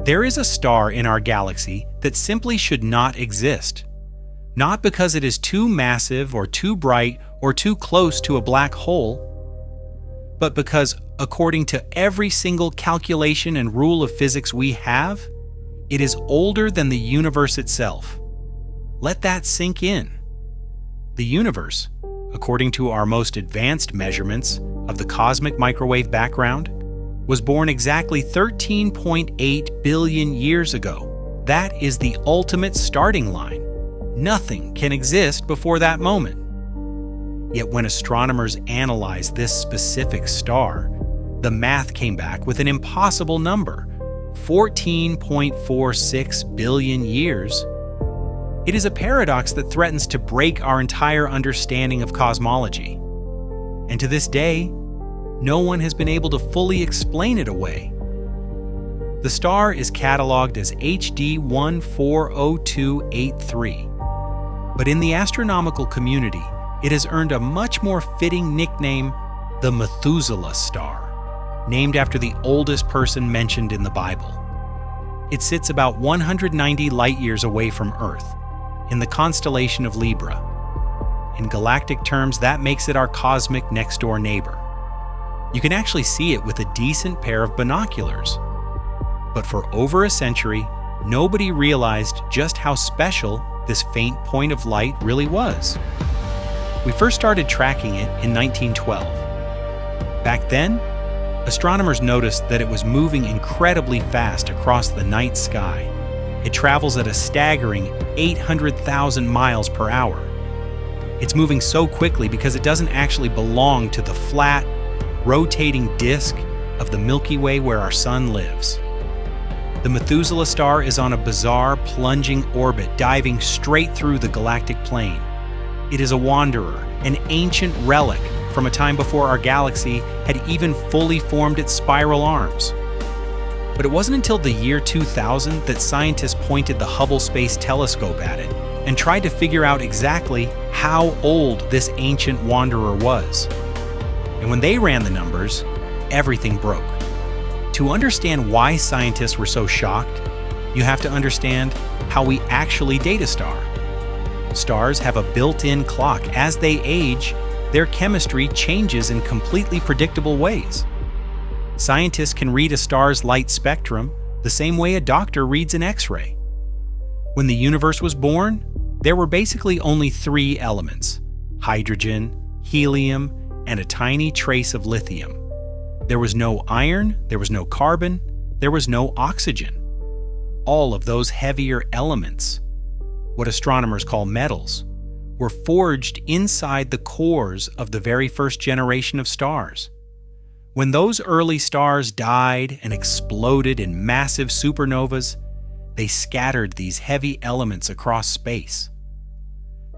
There is a star in our galaxy that simply should not exist. Not because it is too massive or too bright or too close to a black hole, but because, according to every single calculation and rule of physics we have, it is older than the universe itself. Let that sink in. The universe, according to our most advanced measurements of the cosmic microwave background, was born exactly 13.8 billion years ago. That is the ultimate starting line. Nothing can exist before that moment. Yet when astronomers analyzed this specific star, the math came back with an impossible number, 14.46 billion years. It is a paradox that threatens to break our entire understanding of cosmology. And to this day, no one has been able to fully explain it away. The star is cataloged as HD 140283, but in the astronomical community, it has earned a much more fitting nickname, the Methuselah star, named after the oldest person mentioned in the Bible. It sits about 190 light-years away from Earth, in the constellation of Libra. In galactic terms, that makes it our cosmic next-door neighbor. You can actually see it with a decent pair of binoculars. But for over a century, nobody realized just how special this faint point of light really was. We first started tracking it in 1912. Back then, astronomers noticed that it was moving incredibly fast across the night sky. It travels at a staggering 800,000 miles per hour. It's moving so quickly because it doesn't actually belong to the flat, rotating disk of the Milky Way where our sun lives. The Methuselah star is on a bizarre, plunging orbit diving straight through the galactic plane. It is a wanderer, an ancient relic from a time before our galaxy had even fully formed its spiral arms. But it wasn't until the year 2000 that scientists pointed the Hubble Space Telescope at it and tried to figure out exactly how old this ancient wanderer was. And when they ran the numbers, everything broke. To understand why scientists were so shocked, you have to understand how we actually date a star. Stars have a built-in clock. As they age, their chemistry changes in completely predictable ways. Scientists can read a star's light spectrum the same way a doctor reads an X-ray. When the universe was born, there were basically only 3 elements: hydrogen, helium, and a tiny trace of lithium. There was no iron, there was no carbon, there was no oxygen. All of those heavier elements, what astronomers call metals, were forged inside the cores of the very first generation of stars. When those early stars died and exploded in massive supernovas, they scattered these heavy elements across space.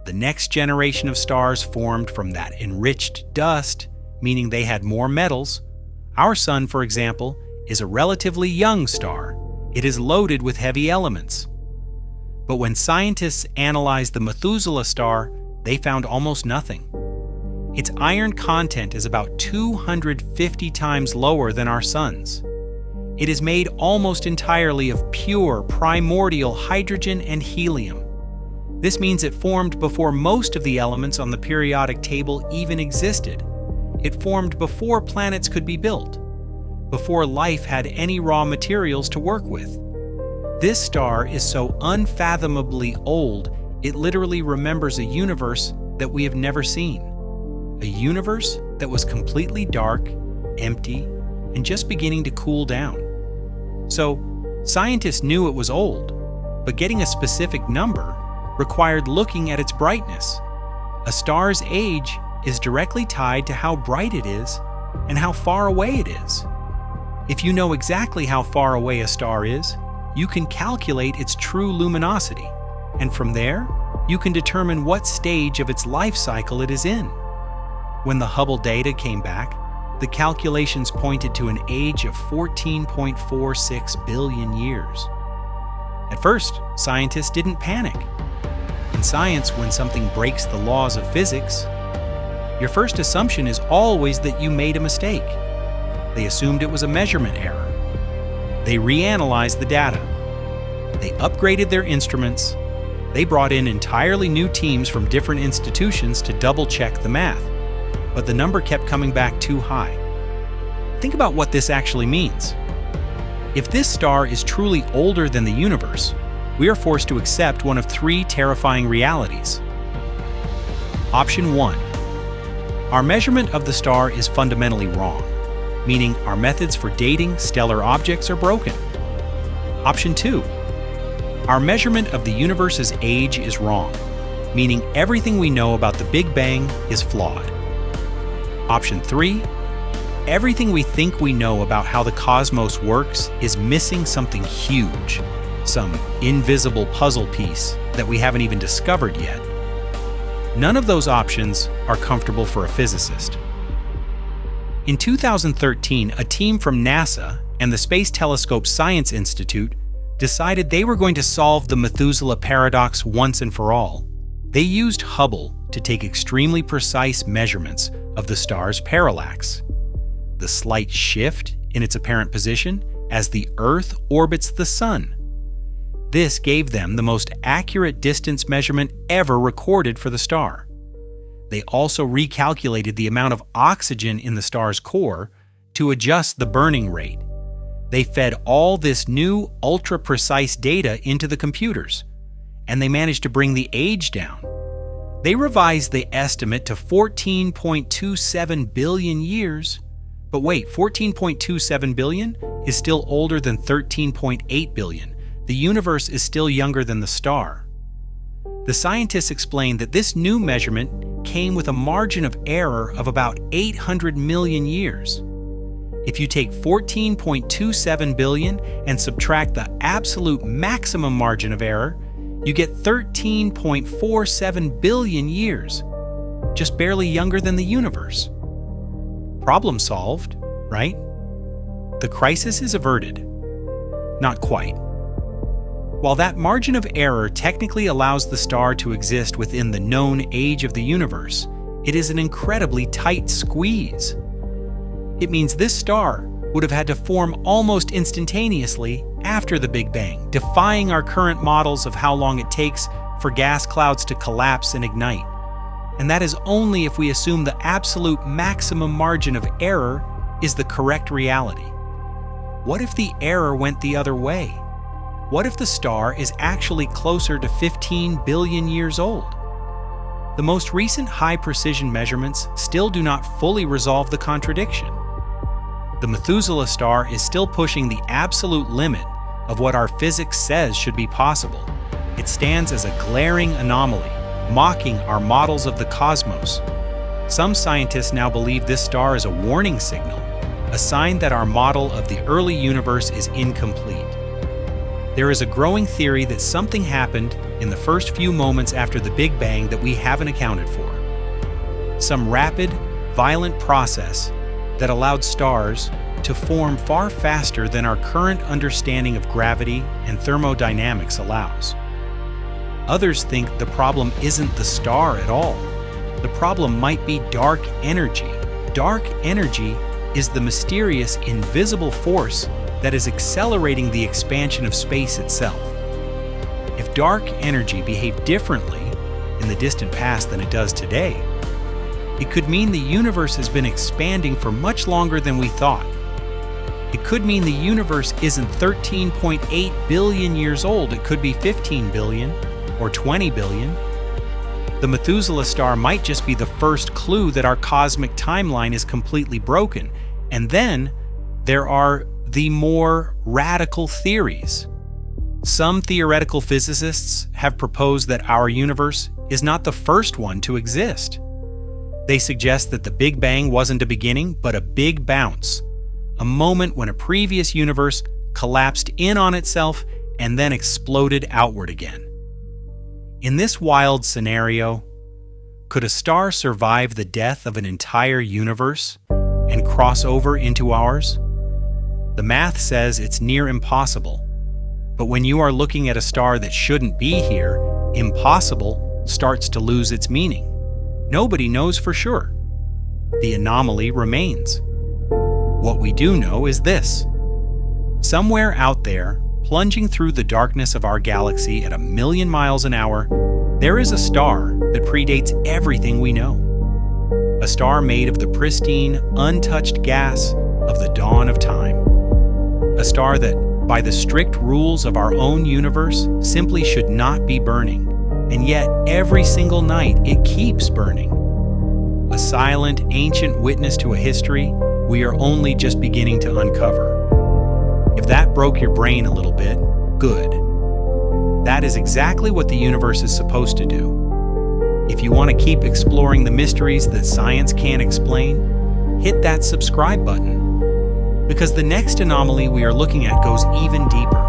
The next generation of stars formed from that enriched dust, meaning they had more metals. Our sun, for example, is a relatively young star. It is loaded with heavy elements. But when scientists analyzed the Methuselah star, they found almost nothing. Its iron content is about 250 times lower than our sun's. It is made almost entirely of pure primordial hydrogen and helium. This means it formed before most of the elements on the periodic table even existed. It formed before planets could be built, before life had any raw materials to work with. This star is so unfathomably old, it literally remembers a universe that we have never seen. A universe that was completely dark, empty, and just beginning to cool down. So, scientists knew it was old, but getting a specific number required looking at its brightness. A star's age is directly tied to how bright it is and how far away it is. If you know exactly how far away a star is, you can calculate its true luminosity, and from there, you can determine what stage of its life cycle it is in. When the Hubble data came back, the calculations pointed to an age of 14.46 billion years. At first, scientists didn't panic. In science, when something breaks the laws of physics, your first assumption is always that you made a mistake. They assumed it was a measurement error. They reanalyzed the data. They upgraded their instruments. They brought in entirely new teams from different institutions to double-check the math, but the number kept coming back too high. Think about what this actually means. If this star is truly older than the universe, we are forced to accept one of three terrifying realities. Option 1. Our measurement of the star is fundamentally wrong, meaning our methods for dating stellar objects are broken. Option 2. Our measurement of the universe's age is wrong, meaning everything we know about the Big Bang is flawed. Option 3. Everything we think we know about how the cosmos works is missing something huge, some invisible puzzle piece that we haven't even discovered yet. None of those options are comfortable for a physicist. In 2013, a team from NASA and the Space Telescope Science Institute decided they were going to solve the Methuselah paradox once and for all. They used Hubble to take extremely precise measurements of the star's parallax, the slight shift in its apparent position as the Earth orbits the Sun. This gave them the most accurate distance measurement ever recorded for the star. They also recalculated the amount of oxygen in the star's core to adjust the burning rate. They fed all this new, ultra-precise data into the computers, and they managed to bring the age down. They revised the estimate to 14.27 billion years. But wait, 14.27 billion is still older than 13.8 billion. The universe is still younger than the star. The scientists explained that this new measurement came with a margin of error of about 800 million years. If you take 14.27 billion and subtract the absolute maximum margin of error, you get 13.47 billion years, just barely younger than the universe. Problem solved, right? The crisis is averted. Not quite. While that margin of error technically allows the star to exist within the known age of the universe, it is an incredibly tight squeeze. It means this star would have had to form almost instantaneously after the Big Bang, defying our current models of how long it takes for gas clouds to collapse and ignite. And that is only if we assume the absolute maximum margin of error is the correct reality. What if the error went the other way? What if the star is actually closer to 15 billion years old? The most recent high-precision measurements still do not fully resolve the contradiction. The Methuselah star is still pushing the absolute limit of what our physics says should be possible. It stands as a glaring anomaly, mocking our models of the cosmos. Some scientists now believe this star is a warning signal, a sign that our model of the early universe is incomplete. There is a growing theory that something happened in the first few moments after the Big Bang that we haven't accounted for. Some rapid, violent process that allowed stars to form far faster than our current understanding of gravity and thermodynamics allows. Others think the problem isn't the star at all. The problem might be dark energy. Dark energy is the mysterious, invisible force that is accelerating the expansion of space itself. If dark energy behaved differently in the distant past than it does today, it could mean the universe has been expanding for much longer than we thought. It could mean the universe isn't 13.8 billion years old. It could be 15 billion or 20 billion. The Methuselah star might just be the first clue that our cosmic timeline is completely broken. And then there are the more radical theories. Some theoretical physicists have proposed that our universe is not the first one to exist. They suggest that the Big Bang wasn't a beginning, but a big bounce, a moment when a previous universe collapsed in on itself and then exploded outward again. In this wild scenario, could a star survive the death of an entire universe and cross over into ours? The math says it's near impossible, but when you are looking at a star that shouldn't be here, impossible starts to lose its meaning. Nobody knows for sure. The anomaly remains. What we do know is this: Somewhere out there, plunging through the darkness of our galaxy at 1,000,000 miles an hour, there is a star that predates everything we know. A star made of the pristine, untouched gas of the dawn of time. A star that, by the strict rules of our own universe, simply should not be burning, and yet every single night it keeps burning. A silent, ancient witness to a history we are only just beginning to uncover. If that broke your brain a little bit, good. That is exactly what the universe is supposed to do. If you want to keep exploring the mysteries that science can't explain, hit that subscribe button. Because the next anomaly we are looking at goes even deeper.